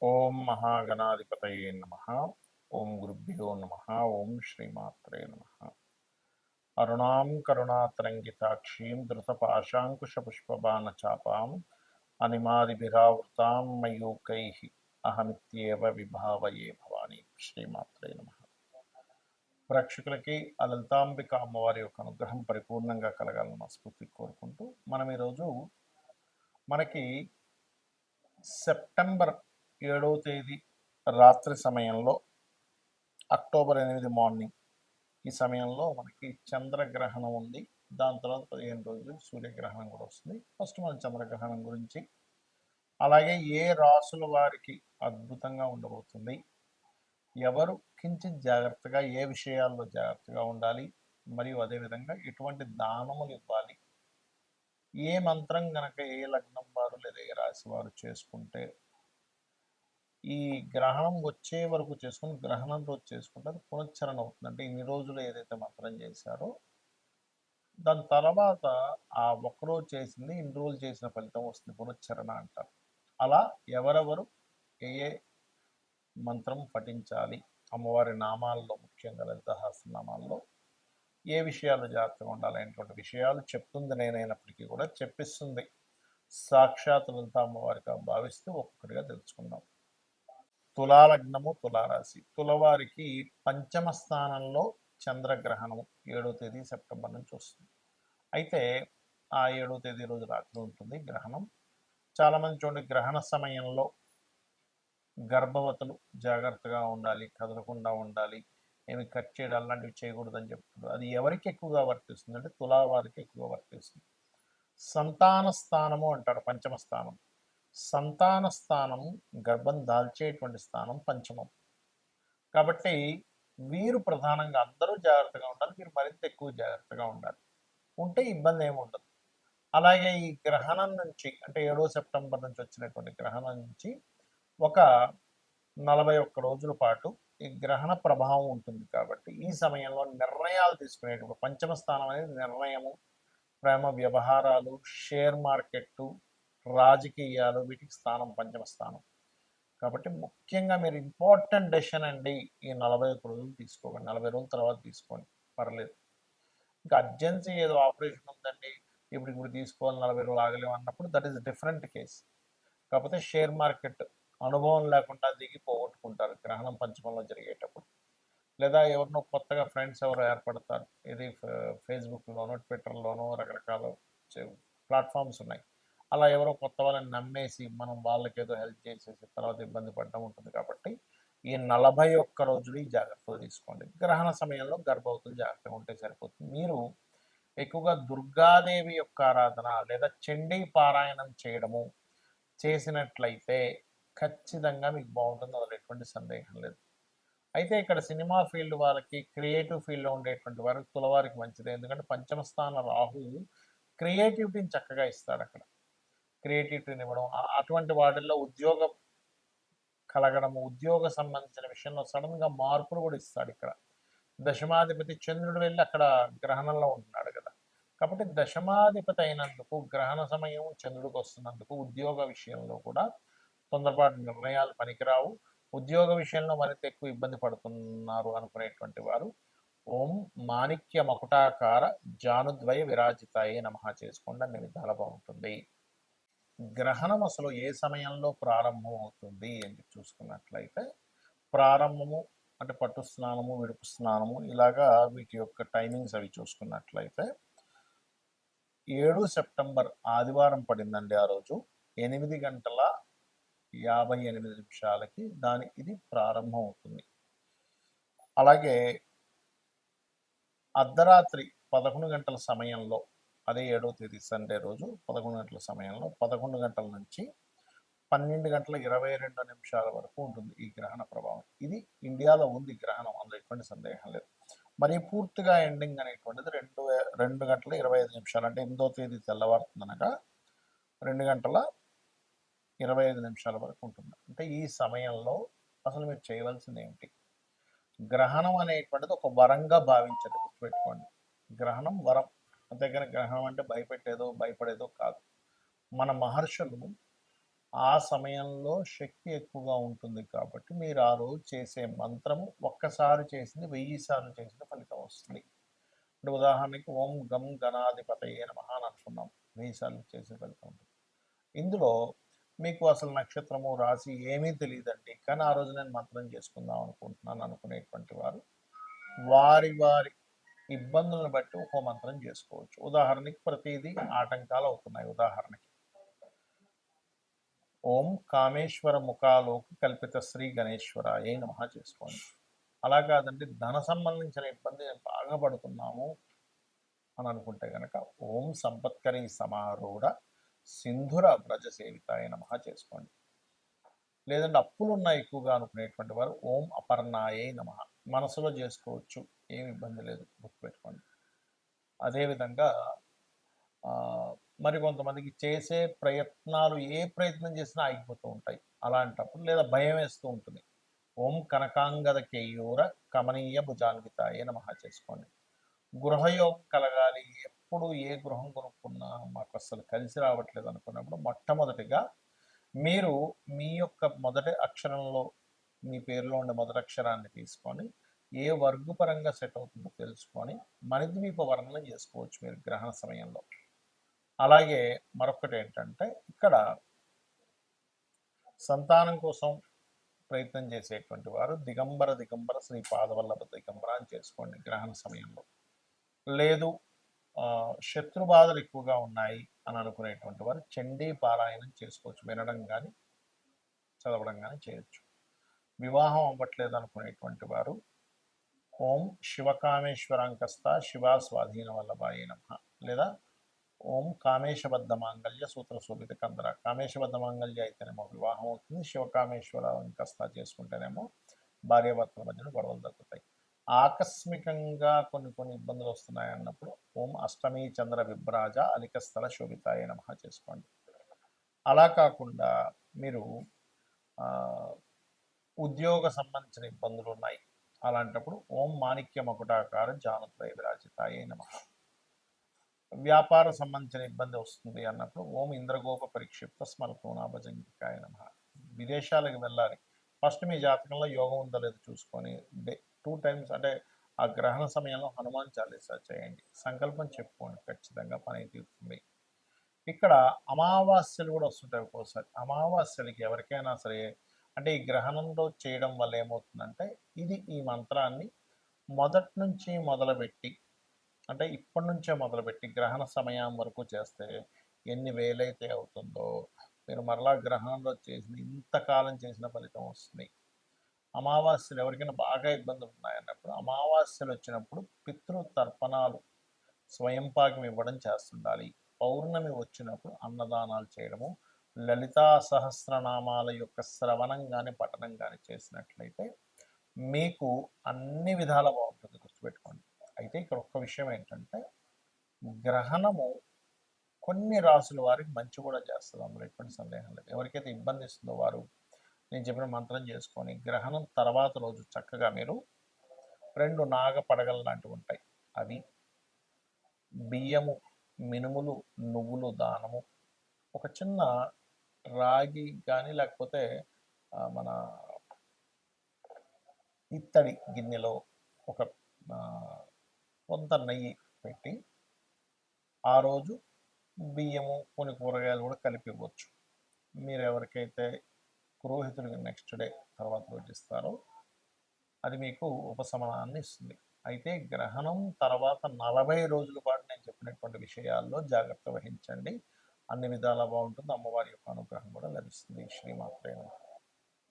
ఓం మహాగణాధిపతయే నమ. ఓం గురుభ్యో నమ. ఓం శ్రీమాత్రే నమ. అరుణాం కరుణాతరంగితాక్షీం ధృతపాశాంకుశపుష్పబాణచాపాం అనిమాదిభిరావృతాం మయూకై అహమిత్యేవ విభావయే భవాని. శ్రీమాత్రే నమ. ప్రేక్షకులకి ఆ లలితాంబిక అమ్మవారి యొక్క అనుగ్రహం పరిపూర్ణంగా కలగాలని మనస్ఫూర్తి కోరుకుంటూ మనం ఈరోజు మనకి సెప్టెంబర్ 7వ తేదీ రాత్రి సమయంలో, అక్టోబర్ 8 మార్నింగ్ ఈ సమయంలో మనకి చంద్రగ్రహణం ఉంది. దాని తర్వాత 15 రోజులు సూర్యగ్రహణం కూడా వస్తుంది. ఫస్ట్ మన చంద్రగ్రహణం గురించి, అలాగే ఏ రాసుల వారికి అద్భుతంగా ఉండబోతుంది, ఎవరు కించిత్ జాగ్రత్తగా ఏ విషయాల్లో జాగ్రత్తగా ఉండాలి, మరియు అదేవిధంగా ఎటువంటి దానములు ఇవ్వాలి, ఏ మంత్రం గనక ఏ లగ్నం వారు లేదా ఏ రాశి వారు చేసుకుంటే ఈ గ్రహణం వచ్చే వరకు చేసుకుని గ్రహణం రోజు చేసుకుంటే అది పునశ్చరణ అవుతుంది. అంటే ఇన్ని రోజులు ఏదైతే మంత్రం చేశారో దాని తర్వాత ఆ ఒక్కరోజు చేసింది ఇన్ని రోజులు చేసిన ఫలితం వస్తుంది, పునశ్చరణ అంటారు. అలా ఎవరెవరు ఏ ఏ మంత్రం పఠించాలి, అమ్మవారి నామాల్లో ముఖ్యంగా లలిత సహస్రనామాల్లో ఏ విషయాలు జాగ్రత్తగా ఉండాలనేటువంటి విషయాలు చెప్తుంది నేనైనప్పటికీ కూడా చెప్పిస్తుంది సాక్షాత్ లలిత అమ్మవారిగా భావిస్తూ ఒక్కొక్కటిగా తెలుసుకుందాం. తులాలగ్నము, తులారాశి. తులవారికి పంచమ స్థానంలో చంద్రగ్రహణము 7వ తేదీ సెప్టెంబర్ నుంచి వస్తుంది. అయితే ఆ 7వ తేదీ రోజు రాత్రి ఉంటుంది గ్రహణం. చాలామంది చూడండి, గ్రహణ సమయంలో గర్భవతులు జాగ్రత్తగా ఉండాలి, కదలకుండా ఉండాలి, ఏమి కట్ చేయడం అలాంటివి చేయకూడదని చెప్తున్నారు. అది ఎవరికి ఎక్కువగా వర్తిస్తుంది అంటే తులావారికి ఎక్కువగా వర్తిస్తుంది. సంతాన స్థానము అంటారు పంచమ స్థానం. సంతాన స్థానం గర్భం దాల్చేటువంటి స్థానం పంచమం. కాబట్టి వీరు ప్రధానంగా అందరూ జాగ్రత్తగా ఉండాలి, వీరు మరింత ఎక్కువ జాగ్రత్తగా ఉండాలి. ఉంటే ఇబ్బంది ఏమి ఉండదు. అలాగే ఈ గ్రహణం నుంచి అంటే 7వ సెప్టెంబర్ నుంచి వచ్చినటువంటి గ్రహణం నుంచి ఒక 41 రోజుల పాటు ఈ గ్రహణ ప్రభావం ఉంటుంది. కాబట్టి ఈ సమయంలో నిర్ణయాలు తీసుకునేటువంటి పంచమ స్థానం అనేది నిర్ణయము, ప్రేమ వ్యవహారాలు, షేర్ మార్కెట్టు, రాజకీయాలు, వీటికి స్థానం పంచమ స్థానం. కాబట్టి ముఖ్యంగా మీరు ఇంపార్టెంట్ డెసిషన్ అండి ఈ 41 రోజులు తీసుకోకండి, 40 రోజుల తర్వాత తీసుకోండి, పర్లేదు. ఇంకా అర్జెన్సీ ఏదో ఆపరేషన్ ఉందండి ఇప్పుడు తీసుకోవాలి 40 రోజులు ఆగలేము అన్నప్పుడు దట్ ఈస్ డిఫరెంట్ కేస్. కాకపోతే షేర్ మార్కెట్ అనుభవం లేకుండా దిగి పోగొట్టుకుంటారు గ్రహణం పంచమంలో జరిగేటప్పుడు. లేదా ఎవరినో కొత్తగా ఫ్రెండ్స్ ఎవరో ఏర్పడతారు, ఇది ఫేస్బుక్లోనో ట్విట్టర్లోనో రకరకాల ప్లాట్ఫామ్స్ ఉన్నాయి. అలా ఎవరో కొత్త వాళ్ళని నమ్మేసి మనం వాళ్ళకేదో హెల్ప్ చేసేసి తర్వాత ఇబ్బంది పడడం ఉంటుంది. కాబట్టి ఈ 41 రోజులు ఈ జాగ్రత్తలు తీసుకోండి. గ్రహణ సమయంలో గర్భవతులు జాగ్రత్తగా ఉంటే సరిపోతుంది. మీరు ఎక్కువగా దుర్గాదేవి యొక్క ఆరాధన లేదా చండీ పారాయణం చేయడము చేసినట్లయితే ఖచ్చితంగా మీకు బాగుంటుంది, అందులో ఎటువంటి సందేహం లేదు. అయితే ఇక్కడ సినిమా ఫీల్డ్ వాళ్ళకి, క్రియేటివ్ ఫీల్డ్లో ఉండేటువంటి వారికి, తులవారికి మంచిది. ఎందుకంటే పంచమ స్థాన రాహువు క్రియేటివిటీని చక్కగా ఇస్తాడు. అక్కడ క్రియేటివిటీని ఇవ్వడం, అటువంటి వాటిల్లో ఉద్యోగం కలగడము, ఉద్యోగ సంబంధించిన విషయంలో సడన్గా మార్పులు కూడా ఇస్తాడు. ఇక్కడ దశమాధిపతి చంద్రుడు వెళ్ళి అక్కడ గ్రహణంలో ఉంటున్నాడు కదా. కాబట్టి దశమాధిపతి అయినందుకు గ్రహణ సమయం చంద్రుడికి వస్తున్నందుకు ఉద్యోగ విషయంలో కూడా తొందరపాటు నిర్ణయాలు పనికిరావు. ఉద్యోగ విషయంలో మరింత ఎక్కువ ఇబ్బంది పడుతున్నారు అనుకునేటువంటి వారు ఓం మాణిక్య మకుటాకార జానుద్వయ విరాజితాయే నమః చేసుకోండి, అన్ని విధాలా బాగుంటుంది. గ్రహణం అసలు ఏ సమయంలో ప్రారంభం అవుతుంది అని చూసుకున్నట్లయితే, ప్రారంభము అంటే పట్టు స్నానము, విడుపు స్నానము, ఇలాగా వీటి యొక్క టైమింగ్స్ అవి చూసుకున్నట్లయితే 7 సెప్టెంబర్ ఆదివారం పడిందండి. ఆ రోజు 8:58 ఇది ప్రారంభం అవుతుంది. అలాగే అర్ధరాత్రి 11 గంటల సమయంలో, అదే 7వ తేదీ సండే రోజు 11 గంటల సమయంలో 11 గంటల నుంచి 12:22 వరకు ఉంటుంది ఈ గ్రహణ ప్రభావం. ఇది ఇండియాలో ఉంది గ్రహణం, అందులో ఎటువంటి సందేహం లేదు. మరి పూర్తిగా ఎండింగ్ అనేటువంటిది 2 గంటల 25 అంటే 8వ తేదీ తెల్లవారుతుందనగా 2 గంటల 25 వరకు ఉంటుంది. అంటే ఈ సమయంలో అసలు మీరు చేయవలసింది ఏమిటి? గ్రహణం అనేటువంటిది ఒక వరంగా భావించండి, గుర్తుపెట్టుకోండి. గ్రహణం వరం, అంతేగాని గ్రహణం అంటే భయపెట్టేదో భయపడేదో కాదు. మన మహర్షులు ఆ సమయంలో శక్తి ఎక్కువగా ఉంటుంది కాబట్టి మీరు ఆ రోజు చేసే మంత్రము ఒక్కసారి చేసింది 1000 సార్లు చేసిన ఫలితం వస్తుంది. ఇప్పుడు ఉదాహరణకి ఓం గం గణాధిపతయే నమః అని అనుకున్నాం. 1000 సార్లు చేసిన ఫలితం ఉంటుంది. ఇందులో మీకు అసలు నక్షత్రము, రాశి ఏమీ తెలీదండి. కానీ ఆ రోజు నేను మంత్రం చేసుకుందాం అనుకుంటున్నాను అనుకునేటువంటి వారు వారి ఇబ్బందులను బట్టి ఒక్కో మంత్రం చేసుకోవచ్చు. ఉదాహరణకి ప్రతీదీ ఆటంకాలు అవుతున్నాయి. ఉదాహరణకి ఓం కామేశ్వర ముఖాలోకి కల్పిత శ్రీ గణేశ్వరాయ నమః చేసుకోండి. అలా కాదండి ధన సంబంధించిన ఇబ్బంది బాగా పడుతున్నాము అని అనుకుంటే కనుక ఓం సంపత్కరీ సమారూఢ సింధుర వ్రజ సేవితాయ నమః చేసుకోండి. లేదంటే అప్పులు ఉన్నాయి ఎక్కువగా అనుకునేటువంటి వారు ఓం అపర్ణాయే నమః మనసులో చేసుకోవచ్చు, ఏమి ఇబ్బంది లేదు, గుర్తుపెట్టుకోండి. అదేవిధంగా మరి కొంతమందికి చేసే ప్రయత్నాలు ఏ ప్రయత్నం చేసినా ఆగిపోతూ ఉంటాయి. అలాంటప్పుడు లేదా భయం వేస్తూ ఉంటుంది. ఓం కనకాంగద కేయూర కమనీయ భుజాన్వితాయ నమః చేసుకోండి. గృహయోగం కలగాలి, ఎప్పుడు ఏ గృహం కొనుక్కున్నా మాకు అసలు కలిసి రావట్లేదు అనుకున్నప్పుడు మొట్టమొదటిగా మీరు మీ యొక్క మొదటి అక్షరంలో మీ పేరులో ఉండే మొదటి అక్షరాన్ని తీసుకొని ఏ వర్గపరంగా సెట్ అవుతుందో తెలుసుకొని మణిద్వీప వర్ణన చేసుకోవచ్చు మీరు గ్రహణ సమయంలో. అలాగే మరొకటి ఏంటంటే ఇక్కడ సంతానం కోసం ప్రయత్నం చేసేటువంటి వారు దిగంబర శ్రీ పాదవల్లభ దిగంబర అని చేసుకోండి గ్రహణ సమయంలో. లేదు శత్రు బాధలు ఎక్కువగా ఉన్నాయి అని అనుకునేటువంటి వారు చండీ పారాయణం చేసుకోవచ్చు, వినడం కానీ చదవడం కానీ చేయొచ్చు. వివాహం అవ్వట్లేదు అనుకునేటువంటి వారు ఓం శివకామేశ్వరాంకస్త శివా స్వాధీన వల్లభాయ నమః లేదా ఓం కామేశబద్ధ మాంగళ్య సూత్ర శోభిత కందర. కామేశబద్ధ మాంగళ్య అయితేనేమో వివాహం అవుతుంది, శివకామేశ్వర ఇంకస్తా చేసుకుంటేనేమో భార్యాభర్తల మధ్యన గొడవలు తగ్గుతాయి. ఆకస్మికంగా కొన్ని ఇబ్బందులు వస్తున్నాయి అన్నప్పుడు ఓం అష్టమి చంద్ర విభ్రాజ అలికస్థల శోభితాయ నమః చేసుకోండి. అలా కాకుండా మీరు ఉద్యోగ సంబంధించిన ఇబ్బందులు ఉన్నాయి అలాంటప్పుడు ఓం మాణిక్య మకుటాకార జానత్రయ విరాజితాయ నమః. వ్యాపార సంబంధించిన ఇబ్బంది వస్తుంది అన్నప్పుడు ఓం ఇంద్రగోప పరిక్షిప్త స్మరతోనాభజంగికాయ నమః. విదేశాలకు వెళ్ళాలి, ఫస్ట్ మీ జాతకంలో యోగం ఉందో లేదో చూసుకొని 2 టైమ్స్ అంటే ఆ గ్రహణ సమయంలో హనుమాన్ చాలీసా చేయండి, సంకల్పం చెప్పుకోండి, ఖచ్చితంగా పని తీరుతుంది. ఇక్కడ అమావాస్యలు కూడా వస్తుంటాయి ఒక్కోసారి. అమావాస్యలకి ఎవరికైనా సరే అంటే ఈ గ్రహణంలో చేయడం వల్ల ఏమవుతుందంటే ఈ మంత్రాన్ని మొదటి నుంచి మొదలుపెట్టి అంటే ఇప్పటి నుంచే మొదలుపెట్టి గ్రహణ సమయం వరకు చేస్తే ఎన్ని వేలైతే అవుతుందో మీరు మరలా గ్రహణంలో చేసిన ఇంతకాలం చేసిన ఫలితం వస్తుంది. అమావాస్యలు ఎవరికైనా బాగా ఇబ్బందులు ఉన్నాయన్నప్పుడు అమావాస్యలు వచ్చినప్పుడు పితృ తర్పణాలు స్వయంపాకం ఇవ్వడం చేస్తుండాలి. పౌర్ణమి వచ్చినప్పుడు అన్నదానాలు చేయడము, లలితా సహస్రనామాల యొక్క శ్రవణం కానీ పఠనం కానీ చేసినట్లయితే మీకు అన్ని విధాల బాగుంటుంది, గుర్తుపెట్టుకోండి. అయితే ఇక్కడ ఒక్క విషయం ఏంటంటే గ్రహణము కొన్ని రాసుల వారికి మంచి కూడా చేస్తుంది, అందులో ఎటువంటి సందేహం లేదు. ఎవరికైతే ఇబ్బంది ఇస్తుందో వారు నేను చెప్పిన మంత్రం చేసుకొని గ్రహణం తర్వాత రోజు చక్కగా మీరు 2 నాగ పడగలు లాంటివి ఉంటాయి, అవి బియ్యము, మినుములు, నువ్వులు దానము, ఒక చిన్న రాగి కానీ లేకపోతే మన ఇత్తడి గిన్నెలో ఒక కొంత నెయ్యి పెట్టి ఆ రోజు బియ్యము కొన్ని కూరగాయలు కూడా కలిపి ఇవ్వచ్చు. మీరు ఎవరికైతే పురోహితుడికి నెక్స్ట్ డే తర్వాత రోజు ఇస్తారో అది మీకు ఉపశమనాన్ని ఇస్తుంది. అయితే గ్రహణం తర్వాత 40 రోజుల పాటు నేను చెప్పినటువంటి విషయాల్లో జాగ్రత్త వహించండి, అన్ని విధాలా బాగుంటుంది. అమ్మవారి యొక్క అనుగ్రహం కూడా లభిస్తుంది. శ్రీమాత్రే నమః.